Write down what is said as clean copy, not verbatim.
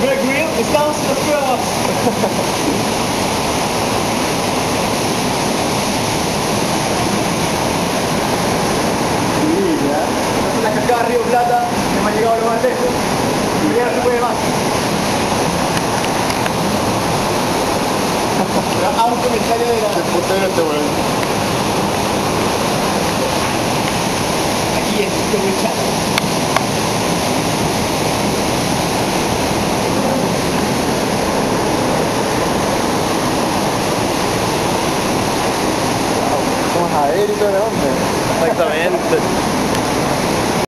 Greg Grill, estamos en las pruebas. Sí, ya. La cascada Río Plata, hemos llegado a lo más lejos. Y ya no se puede más. Pero hago un comentario de la... Potente, güey. Aquí es, este muy chato. Somos aéreo de dónde. Exactamente.